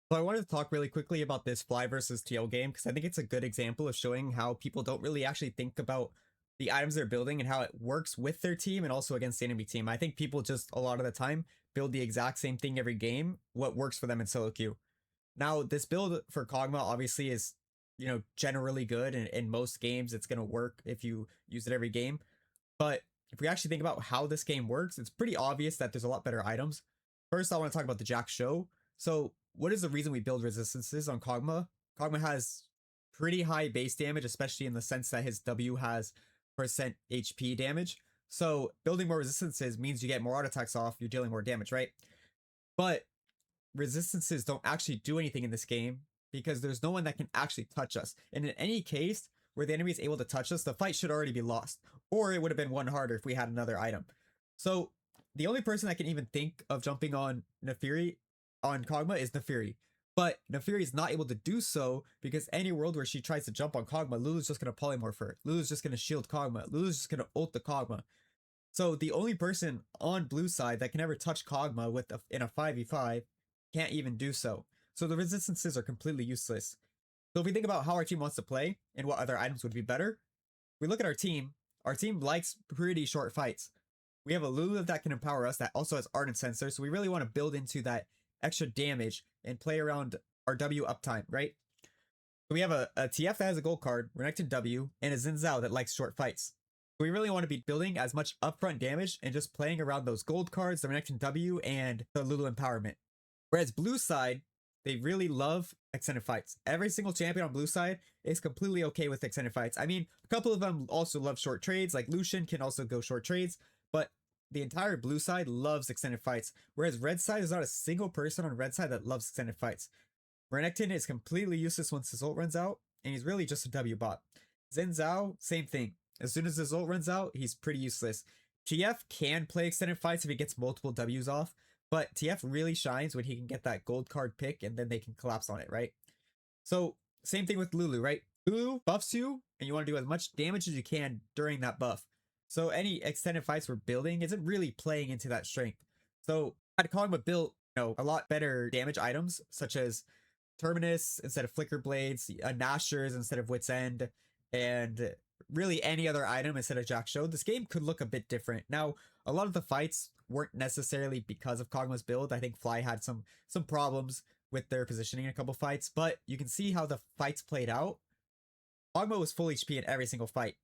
So I wanted to talk really quickly about this Fly versus TL game because I think it's a good example of showing how people don't really actually think about the items they're building and how it works with their team and also against the enemy team. I think people just a lot of the time build the exact same thing every game, what works for them in solo queue. Now, this build for Kog'Maw obviously is, generally good, and in most games it's going to work if you use it every game. But if we actually think about how this game works, it's pretty obvious that there's a lot better items. First, I want to talk about the Jak'Sho. So, what is the reason we build resistances on Kog'Maw? Kog'Maw has pretty high base damage, especially in the sense that his W has percent HP damage. So, building more resistances means you get more auto attacks off, you're dealing more damage, right? But resistances don't actually do anything in this game because there's no one that can actually touch us. And in any case where the enemy is able to touch us, the fight should already be lost, or it would have been one harder if we had another item. So the only person that can even think of jumping on Naafiri on Kog'Maw is Naafiri. But Naafiri is not able to do so because any world where she tries to jump on Kog'Maw, Lulu's just going to polymorph her. Lulu's just going to shield Kog'Maw. Lulu's just going to ult the Kog'Maw. So the only person on blue side that can ever touch Kog'Maw in a 5v5 can't even do so. So the resistances are completely useless. So if we think about how our team wants to play and what other items would be better, we look at our team likes pretty short fights. We have a Lulu that can empower us that also has Ardent Censer, so we really want to build into that extra damage and play around our W uptime, right? So we have a TF that has a gold card, Renekton W, and a Xin Zhao that likes short fights. So we really want to be building as much upfront damage and just playing around those gold cards, the Renekton W, and the Lulu empowerment. Whereas blue side, they really love extended fights. Every single champion on blue side is completely okay with extended fights. I mean, a couple of them also love short trades, like Lucian can also go short trades, but the entire blue side loves extended fights. Whereas red side, is not a single person on red side that loves extended fights. Renekton is completely useless once his ult runs out, and he's really just a W bot. Xin Zhao, same thing. As soon as his ult runs out, he's pretty useless. TF can play extended fights if he gets multiple Ws off, but TF really shines when he can get that gold card pick and then they can collapse on it, right? So, same thing with Lulu, right? Lulu buffs you, and you want to do as much damage as you can during that buff. So any extended fights we're building isn't really playing into that strength. So, I'd call him a build, a lot better damage items, such as Terminus instead of Flickerblades, Nashers instead of Wit's End, and really any other item instead of Jak'Sho. This game could look a bit different. Now, a lot of the fights weren't necessarily because of Kog'Maw's build. I think Fly had some problems with their positioning in a couple fights, but you can see how the fights played out. Kog'Maw was full HP in every single fight.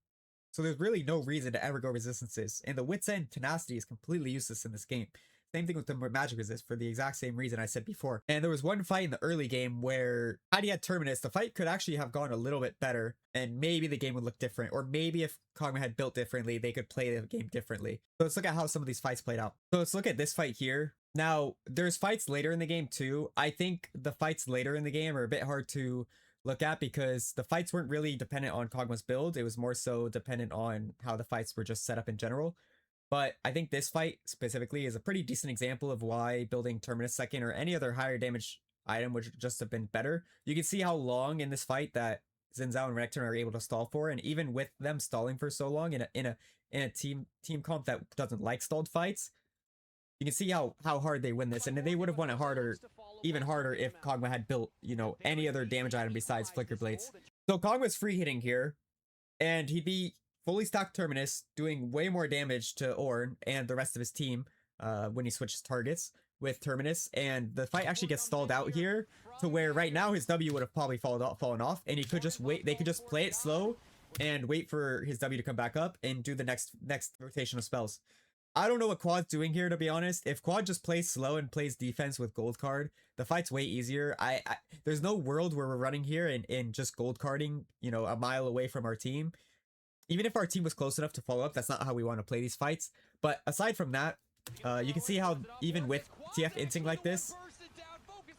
So there's really no reason to ever go resistances. And the Wit's End tenacity is completely useless in this game. Same thing with the magic resist for the exact same reason I said before. And there was one fight in the early game where had he had Terminus, the fight could actually have gone a little bit better and maybe the game would look different. Or maybe if Kog'Maw had built differently, they could play the game differently. So let's look at how some of these fights played out. So let's look at this fight here. Now, there's fights later in the game too. I think the fights later in the game are a bit hard to look at because the fights weren't really dependent on Kog'Maw's build. It was more so dependent on how the fights were just set up in general. But I think this fight specifically is a pretty decent example of why building Terminus second or any other higher damage item would just have been better. You can see how long in this fight that Xin Zhao and Renekton are able to stall for, and even with them stalling for so long in a team comp that doesn't like stalled fights, you can see how hard they win this, and they would have won it harder, even harder, if Kog'Maw had built, any other damage item besides Flickerblades. So Kog'Maw's free hitting here, and he'd be fully stacked Terminus, doing way more damage to Ornn and the rest of his team when he switches targets with Terminus. And the fight actually gets stalled out here to where right now his W would have probably fallen off, and he could just wait. They could just play it slow and wait for his W to come back up and do the next rotation of spells. I don't know what Quad's doing here, to be honest. If Quad just plays slow and plays defense with gold card, the fight's way easier. There's no world where we're running here and just gold carding, a mile away from our team. Even if our team was close enough to follow up, that's not how we want to play these fights. But aside from that, you can see how even with TF inting like this,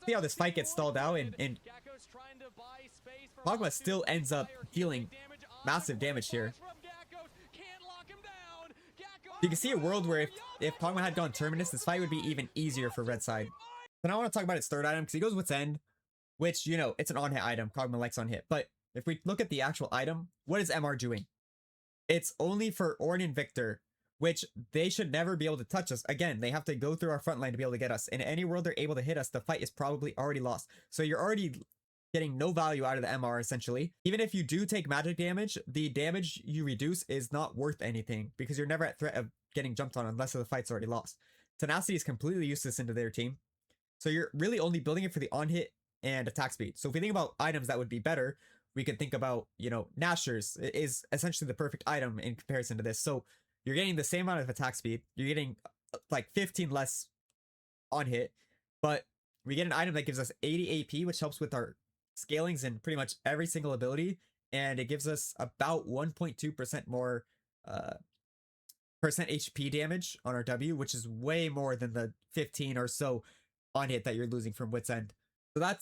see how this fight gets stalled out and Kog'Maw still ends up dealing massive damage here. You can see a world where if Kog'Maw had gone Terminus, this fight would be even easier for red side. So now I want to talk about its third item, because he goes Wit's End, which, it's an on-hit item. Kog'Maw likes on-hit. But if we look at the actual item, what is MR doing? It's only for Ornn and Victor, which they should never be able to touch us. Again, they have to go through our front line to be able to get us. In any world they're able to hit us, the fight is probably already lost. So you're already getting no value out of the MR, essentially. Even if you do take magic damage, the damage you reduce is not worth anything because you're never at threat of getting jumped on unless the fight's already lost. Tenacity is completely useless into their team. So you're really only building it for the on-hit and attack speed. So if we think about items that would be better, we could think about, you know, Nashers is essentially the perfect item in comparison to this. So you're getting the same amount of attack speed. You're getting like 15 less on hit, but we get an item that gives us 80 AP, which helps with our scalings in pretty much every single ability, and it gives us about 1.2% more percent HP damage on our W, which is way more than the 15 or so on hit that you're losing from Wit's End. So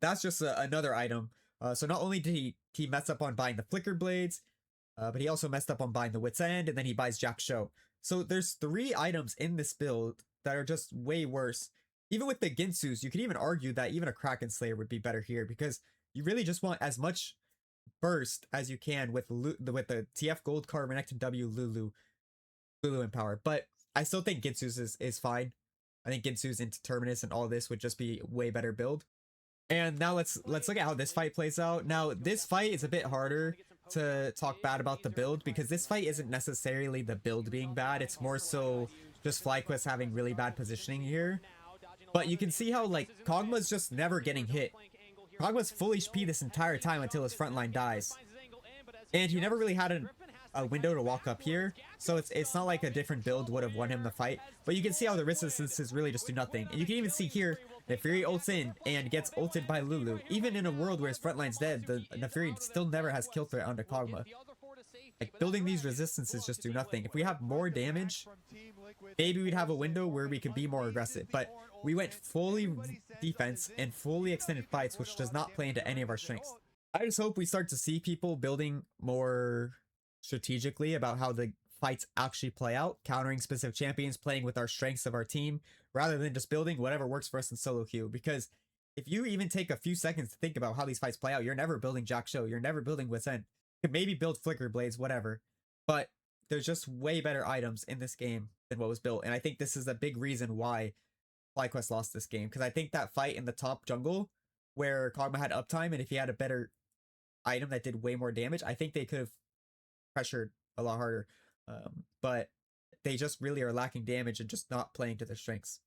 that's just another item. So not only did he mess up on buying the Flickerblades, but he also messed up on buying the Wit's End, and then he buys Jak'Sho. So there's 3 items in this build that are just way worse. Even with the Ginsus, you could even argue that even a Kraken Slayer would be better here because you really just want as much burst as you can with the TF Gold card, Renekton W, Lulu Empower. But I still think Ginsus is fine. I think Ginsu's into Terminus and all this would just be way better build. And now let's look at how this fight plays out. Now this fight is a bit harder to talk bad about the build because this fight isn't necessarily the build being bad. It's more so just FlyQuest having really bad positioning here. But you can see how, like, Kog'Maw's just never getting hit. Kog'Maw's full HP this entire time until his frontline dies. And he never really had a window to walk up here, so it's not like a different build would have won him the fight. But you can see how the resistances really just do nothing. And you can even see here, Naafiri ults in and gets ulted by Lulu. Even in a world where his frontline's dead, the Naafiri still never has kill threat onto Kog'Maw. Like, building these resistances just do nothing. If we have more damage, maybe we'd have a window where we could be more aggressive. But we went fully defense and fully extended fights, which does not play into any of our strengths. I just hope we start to see people building more strategically about how the fights actually play out, countering specific champions, playing with our strengths of our team, rather than just building whatever works for us in solo queue. Because if you even take a few seconds to think about how these fights play out, you're never building Jak'Sho, you're never building Wit's End. You could maybe build Flickerblades, whatever, but there's just way better items in this game than what was built. And I think this is a big reason why FlyQuest lost this game, because I think that fight in the top jungle where Kog'Maw had uptime, and if he had a better item that did way more damage, I think they could have pressured a lot harder. But they just really are lacking damage and just not playing to their strengths.